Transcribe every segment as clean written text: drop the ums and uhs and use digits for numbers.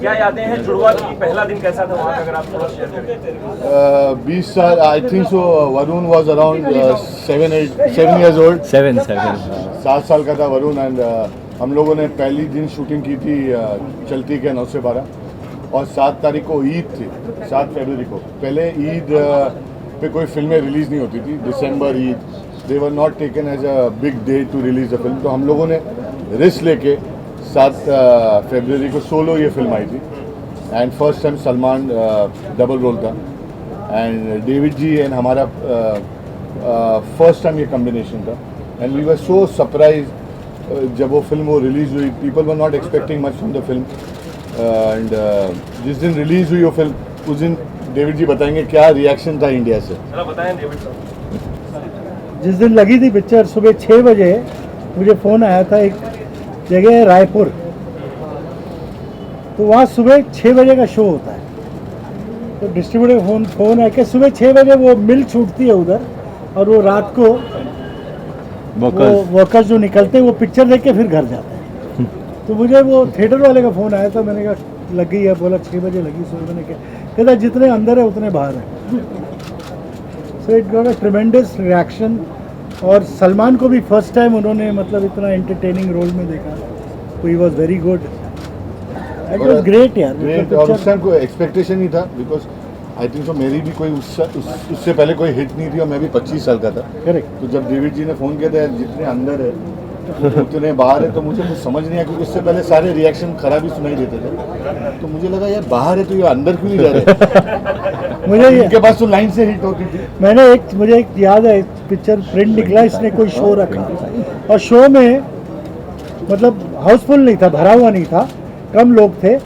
क्या यादें हैं जुड़वा की, पहला दिन कैसा था वहाँ का, अगर आप थोड़ा शेयर करें। 20 साल, I think so Varun was around 7 years old. 7 7 साल का था वरुण. एंड हम लोगों ने पहली दिन शूटिंग की थी चलती के 9 से 12 और 7 तारीख को ईद थी, 7 फरवरी को. पहले ईद पे कोई फिल्में रिलीज़ नहीं होती थी. दिसंबर Eid, they were not taken as a big day to release the film. तो हम लोगों ने रिस्क लेके 7 फरवरी को सोलो ये फिल्म आई थी. And first time Salman double role था. एंड डेविड जी एंड हमारा फर्स्ट टाइम ये कॉम्बिनेशन था. And we were so surprise जब वो फिल्म वो रिलीज़ हुई. People were not expecting much from the film. And जिस दिन रिलीज़ हुई वो फिल्म, उस दिन डेविड जी बताएंगे क्या रिएक्शन था इंडिया से. बताएं डेविड साहब. जिस दिन लगी थी पिक्चर, सुबह 6 बजे मुझे फ़ोन आया था. एक जगह है रायपुर, तो वहाँ सुबह 6 बजे का शो होता है. तो डिस्ट्रीब्यूटर फ़ोन है कि सुबह 6 बजे वो मिल छूटती है उधर, और वो रात को वो वर्कर्स जो निकलते हैं वो पिक्चर देख के फिर घर जाते हैं. तो मुझे वो थिएटर वाले का फ़ोन आया था. मैंने कहा लग गई है. बोला 6 बजे लगी. सो मैंने कहता जितने अंदर है उतने बाहर हैं. So it got a tremendous reaction. और सलमान को भी फर्स्ट टाइम उन्होंने मतलब इतना एंटरटेनिंग रोल में देखा. He was very good. It was great यार. ग्रेट. और उस टाइम कोई एक्सपेक्टेशन नहीं था, बिकॉज आई थिंक सो मेरी भी कोई उससे पहले कोई हिट नहीं थी और मैं भी 25 साल का था. करेक्ट. तो जब डेविड जी ने फ़ोन किया था जितने अंदर है उतने बाहर है, तो मुझे कुछ समझ नहीं आया क्योंकि उससे पहले सारे रिएक्शन खराब ही सुनाई देते थे. तो मुझे लगा यार बाहर है तो ये अंदर क्यों नहीं जा रहे. मुझे इनके पास तो लाइन से हिट होती थी. मुझे एक याद है, पिक्चर प्रिंट निकला, इसने कोई शो रखा और शो में मतलब हाउसफुल नहीं था, भरा हुआ नहीं था, कम लोग थे.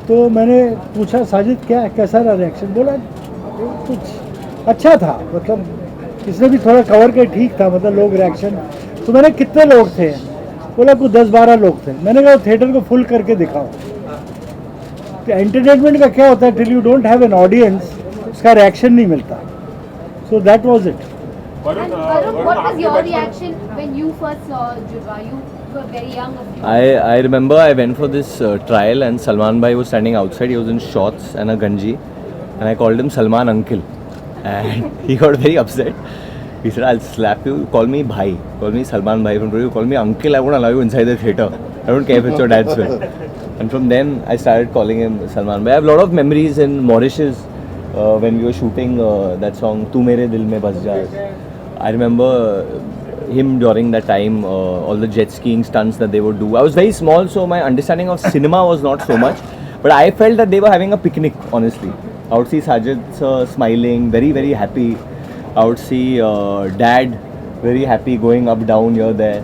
तो मैंने पूछा साजिद क्या कैसा रहा रिएक्शन. बोला कुछ अच्छा था, मतलब इसने भी थोड़ा कवर के ठीक था, मतलब लोग रिएक्शन. तो मैंने कितने लोग थे, बोला कुछ 10-12 लोग थे. मैंने कहा थिएटर को फुल करके दिखाओ. तो एंटरटेनमेंट का क्या होता है, till you don't have an audience उसका रिएक्शन नहीं मिलता. So that was it. And Varun, what was your reaction when you first saw Judwa? You were very young. I remember I went for this trial and Salman bhai was standing outside. He was in shorts and a ganji, and I called him Salman uncle, and he got very upset. He said, "I'll slap you. Call me bhai. Call me Salman bhai. From today, you call me uncle. I won't allow you inside the theater. I don't care if it's your dad's film." And from then I started calling him Salman bhai. I have a lot of memories in Mauritius when we were shooting that song "Tu Mere Dil Mein Bas Ja." I remember him during that time, all the jet skiing stunts that they would do. I was very small, so my understanding of cinema was not so much. But I felt that they were having a picnic, honestly. I would see Sajid smiling, very, very happy. I would see Dad very happy going up, down, here, there.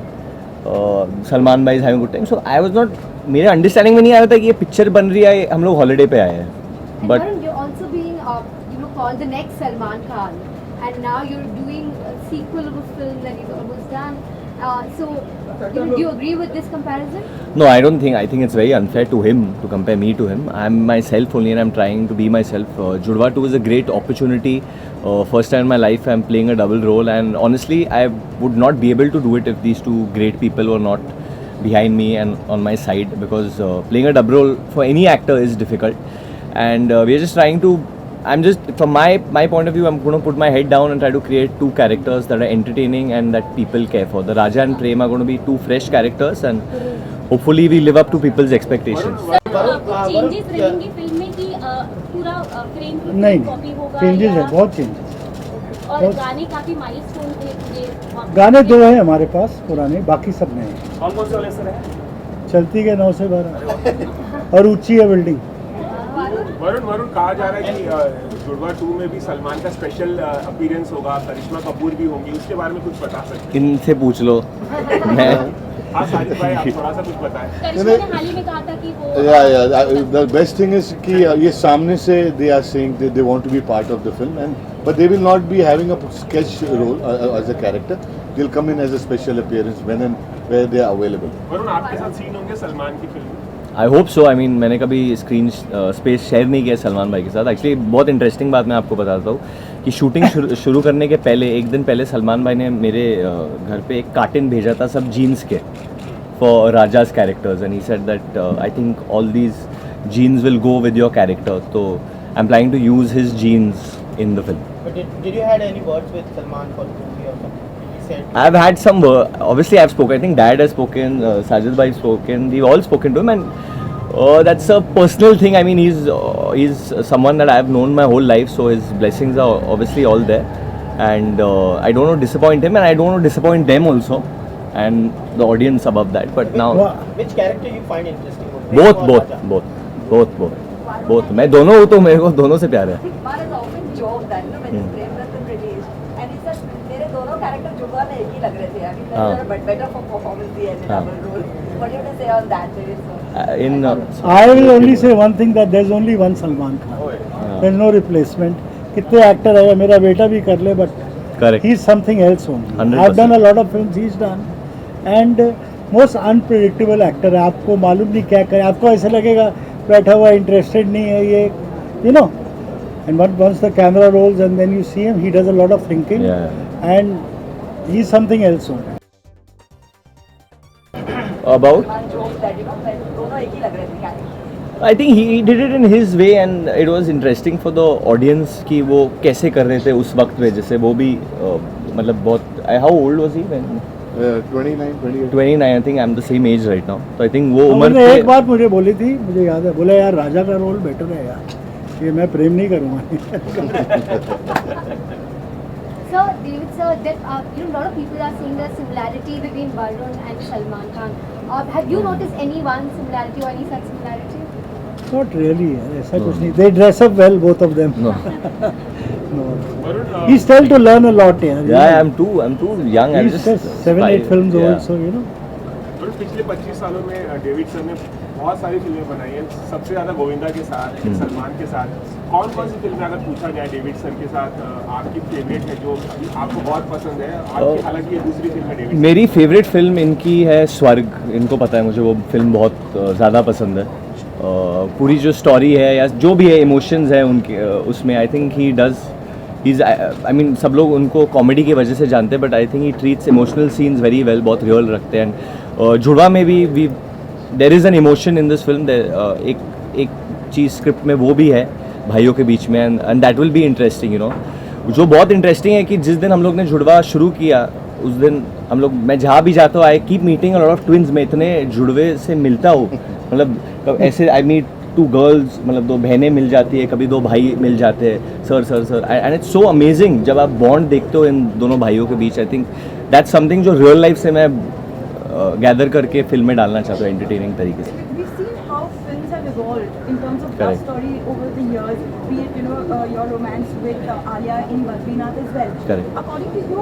Salman bhai is having a good time. So I was not, मेरे understanding में नहीं आया था कि ये picture बन रही है, हम लोग हॉलीडे पे आए हैं. But you're also being called the next Salman Khan. And now you're doing a sequel of a film that is almost done. So, do you agree with this comparison? No, I don't think. I think it's very unfair to him to compare me to him. I'm myself only, and I'm trying to be myself. Judwa 2 is a great opportunity. First time in my life, I'm playing a double role, and honestly, I would not be able to do it if these two great people were not behind me and on my side. Because playing a double role for any actor is difficult, and we're just trying to. I'm just, from my point of view, I'm going to put my head down and try to create two characters that are entertaining and that people care for. The Raja and Prem are going to be two fresh characters, and hopefully we live up to people's expectations. Changes रहेंगे film में कि पूरा frame की नहीं, copy होगा? Changes है, बहुत changes. और गाने काफी माइलस्टोन थे पूरे. गाने 2 हैं हमारे पास पुराने, बाकी सब नए हैं. कौन कौन से वाले सर हैं? चलती के 9 से 12 और ऊंची है बिल्डिंग. वरुण कहा जा रहा है कि जुड़वा 2 में भी सलमान का स्पेशल अपीयरेंस होगा, करिश्मा कपूर भी होंगी, उसके बारे में कुछ बता सकते हैं? इनसे पूछ लो. मैं हाँ साजिद भाई, आप थोड़ा सा कुछ बताएं. करिश्मा ने हाल ही में कहा था कि वो द बेस्ट थिंग इज कि ये सामने से they are saying they want to be part of the film, and but they will not be having a sketch role as a character. They will come in as a special appearance when and where they are available. Varun, आपके साथ scene होंगे सलमान की film में? I hope so. I mean मैंने कभी screen space share नहीं किया सलमान भाई के साथ. एक्चुअली बहुत इंटरेस्टिंग बात मैं आपको बताता हूँ कि शूटिंग शुरू करने के पहले एक दिन पहले सलमान भाई ने मेरे घर पे एक कार्टन भेजा था सब जीन्स के for rajas characters, and he said that I think all these genes will go with your character. So I'm planning to use his genes in the film. But did you had any words with Salman for the movie or something? He said. I've had some. Obviously, I've spoken. I think Dad has spoken. Sajid bhai has spoken. We've all spoken to him, and that's a personal thing. I mean, he's someone that I've known my whole life, so his blessings are obviously all there. And I don't want to disappoint him, and I don't want to disappoint them also, and the audience above that. But now, Which character you find interesting? both. मैं दोनों हूँ तो मेरे को दोनों से प्यार है. Kumar has often joked that, when he's Premratan released, and he said, मेरे दोनों character जुड़वा में एक ही लग रहे थे. I mean, but better for performance he has in हाँ. double role. What do you have to say on that? I will only say one thing, that there's only one Salman Khan. There's no replacement. कितने actor है, मेरा बेटा भी कर ले, but Correct. he's something else only. 100%. I've done a lot of films he's done, and most unpredictable actor है. आपको मालूम नहीं क्या करे, आपको ऐसा लगेगा बैठा हुआ इंटरेस्टेड नहीं है ये, you know. And once the camera rolls and then you see him, he does a lot of thinking, and he's something else only. About? Kumar joked that, दोनों एक ही लग रहे थे character. I think he did it in his way, and it was interesting for the audience कि वो कैसे कर रहे थे उस वक्त में. जैसे वो भी मतलब बहुत. How old was he when? 29, 28. 29. I think I'm the same age right now. So I think वो उम्र उन्होंने पे एक बात मुझे बोली थी, मुझे याद है, बोले यार राजा का रोल बेटर है यार, ये मैं प्रेम नहीं करूँगा. So, David sir, that a lot of people are seeing the similarity between Varun and Salman Khan. Have you noticed any one similarity or any such similarity? Not really, यार, ऐसा कुछ नहीं. They dress up well, both of them. No. No. Varun, He's still to learn a lot, यार. Yeah, I'm too young. I'm He's just just 7-8 films old, so you know. Varun, पिछले 25 सालों में David sir ने बहुत सारी फिल्में बनाई हैं. सबसे ज़्यादा गोविंदा के साथ, सलमान के साथ. कौन कौन सी फिल्में अगर पूछा जाए डेविड सर के साथ आपकी फेवरेट है, जो आपको बहुत पसंद है? आपकी हालांकि ये दूसरी फिल्म है डेविड सर. मेरी फेवरेट फिल्म इनकी है स्वर्ग. इनको पता है मुझे वो फिल्म बहुत ज़्यादा पसंद है. पूरी जो स्टोरी है या जो भी है इमोशंस है उनके उसमें, I think he does I mean सब लोग उनको कॉमेडी की वजह से जानते हैं, but I think he treats emotional scenes very well. बहुत रियल रखते हैं. एंड जुड़वा में भी there is an emotion in this film. एक चीज़ स्क्रिप्ट में वो भी है भाइयों के बीच में, and that will be interesting. You know, जो बहुत इंटरेस्टिंग है कि जिस दिन हम लोग ने जुड़वा शुरू किया उस दिन हम लोग, मैं जहाँ भी जाता हूँ I keep meeting a lot of twins. मैं इतने जुड़वे से मिलता हूँ, मतलब ऐसे आई मीट 2 गर्ल्स, मतलब 2 बहनें मिल जाती है, कभी 2 भाई मिल जाते हैं. Sir and it's so amazing जब आप बॉन्ड देखते हो इन दोनों भाइयों के बीच. आई थिंक दैट्स समथिंग जो रियल लाइफ से मैं गैदर करके फिल्म में डालना चाहता हूँ एंटरटेनिंग तरीके से. We've seen how films have evolved in terms of love Correct. story over the years, be it your romance with Alia in Badrinath as well. Correct. According to you,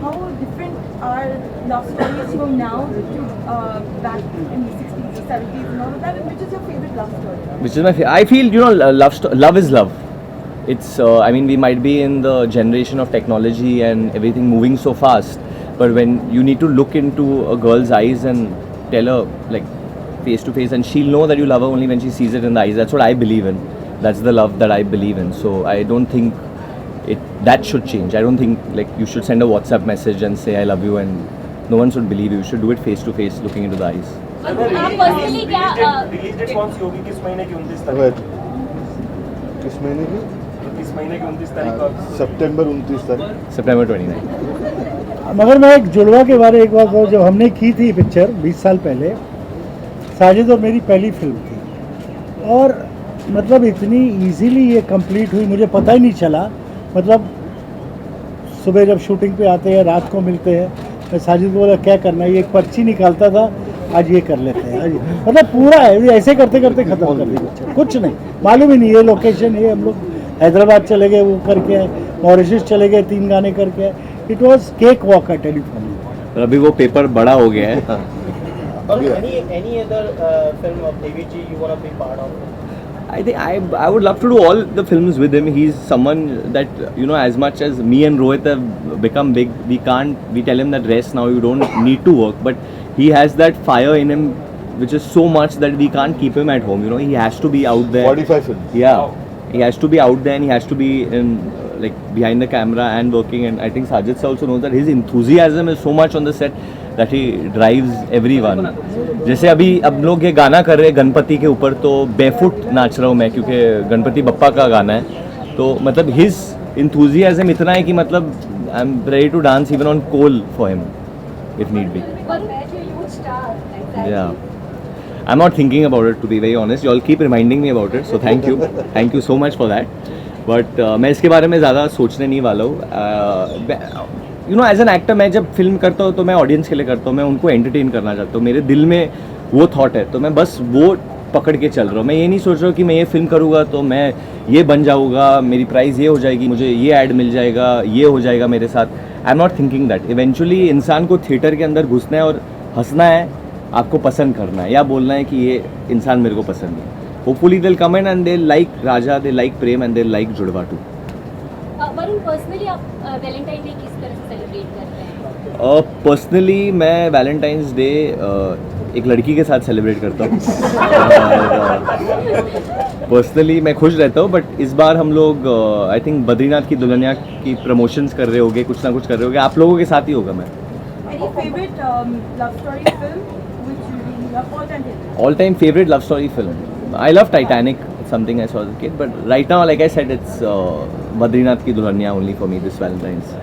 how different are love stories from now to back in the 60s, 70s, and all of that? And which is your favorite love story? Which is my favorite. I feel, you know, love is love. It's I mean, we might be in the generation of technology and everything moving so fast, but when you need to look into a girl's eyes and tell her like face to face, and she'll know that you love her only when she sees it in the eyes. That's what I believe in. That's the love that I believe in. So I don't think that should change. I don't think like you should send a WhatsApp message and say I love you and no one should believe you. You should do it face to face, looking into the eyes. आप personally क्या release date कौन सी होगी? किस महीने की 29 तारीख? किस महीने की? किस महीने की 29 तारीख को? सितंबर 29 तारीख. September 29. मगर मैं एक जुड़वा के बारे में एक बात कहूँ, जब हमने की थी पिक्चर 20 साल पहले, साजिद और मेरी पहली फिल्म थी, और मतलब इतनी इजीली ये कंप्लीट हुई, मुझे पता ही नहीं चला. मतलब सुबह जब शूटिंग पे आते हैं, रात को मिलते हैं, मैं साजिद को बोला क्या करना है, ये एक पर्ची निकालता था, आज ये कर लेते हैं, आज मतलब पूरा है ऐसे करते करते ख़त्म कर दी पिक्चर. कुछ नहीं मालूम ही नहीं, ये लोकेशन, ये हम लोग हैदराबाद चले गए, वो करके आए, मॉरिशस चले गए, 3 गाने करके आए. It was cake walk I tell you. अभी वो पेपर बड़ा हो गया है. Any other film of David Ji you want to be part of? I think I would love to do all the films with him. He's someone that, you know, as much as me and Rohit have become big, we tell him that rest now, you don't need to work, but he has that fire in him which is so much that we can't keep him at home. You know, he has to be out there. 45 films. Yeah, he has to be out there and he has to be in like behind the camera and working, and I think Sajid sir also knows that his enthusiasm is so much on the set that he drives everyone. जैसे अभी अब लोग ये गाना कर रहे हैं गणपति के ऊपर, तो बेफुट नाच रहा हूँ मैं क्योंकि गणपति बप्पा का गाना है, तो मतलब his enthusiasm इतना है कि मतलब I'm ready to dance even on coal for him if need be. Yeah. I'm not thinking about it, to be very honest. You all keep reminding me about it, so thank you. Thank you so much for that. But मैं इसके बारे में ज़्यादा सोचने नहीं वाला हूँ. You know, as an actor मैं जब फिल्म करता हूँ तो मैं ऑडियंस के लिए करता हूँ, मैं उनको एंटरटेन करना चाहता हूँ. मेरे दिल में वो थॉट है, तो मैं बस वो पकड़ के चल रहा हूँ. मैं ये नहीं सोच रहा हूँ कि मैं ये फिल्म करूँगा तो मैं ये बन जाऊँगा, मेरी प्राइस ये हो जाएगी, मुझे ये ऐड मिल जाएगा, ये हो जाएगा मेरे साथ. I am not thinking that. Eventually इंसान को थिएटर के अंदर घुसना है और हंसना है, आपको पसंद करना है, या बोलना है कि ये इंसान मेरे को पसंद है. Hopefully they will come in and they like Raja, they like Prem and they like जुड़वा टू. वरुण, पर्सनली आप वैलेंटाइन डे किस तरह से सेलिब्रेट करते हैं? पर्सनली मैं वैलेंटाइंस डे एक लड़की के साथ सेलिब्रेट करता हूँ. पर्सनली मैं खुश रहता हूँ, बट इस बार हम लोग आई थिंक बद्रीनाथ की दुल्हनिया की प्रमोशंस कर रहे होगे, कुछ ना कुछ कर रहे होगे. आप लोगों के साथ ही होगा. मैं Any favorite love story film which you really love, all-time favorite? all time favorite love story film, I love Titanic. It's something I saw as a kid, but right now, like I said, it's Badrinath ki Dulhaniya only for me this Valentine's.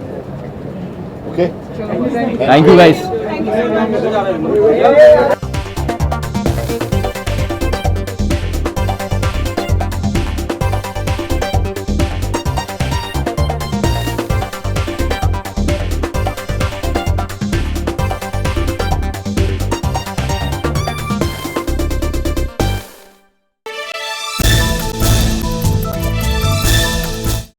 Okay. Thank you guys. Thank you so much.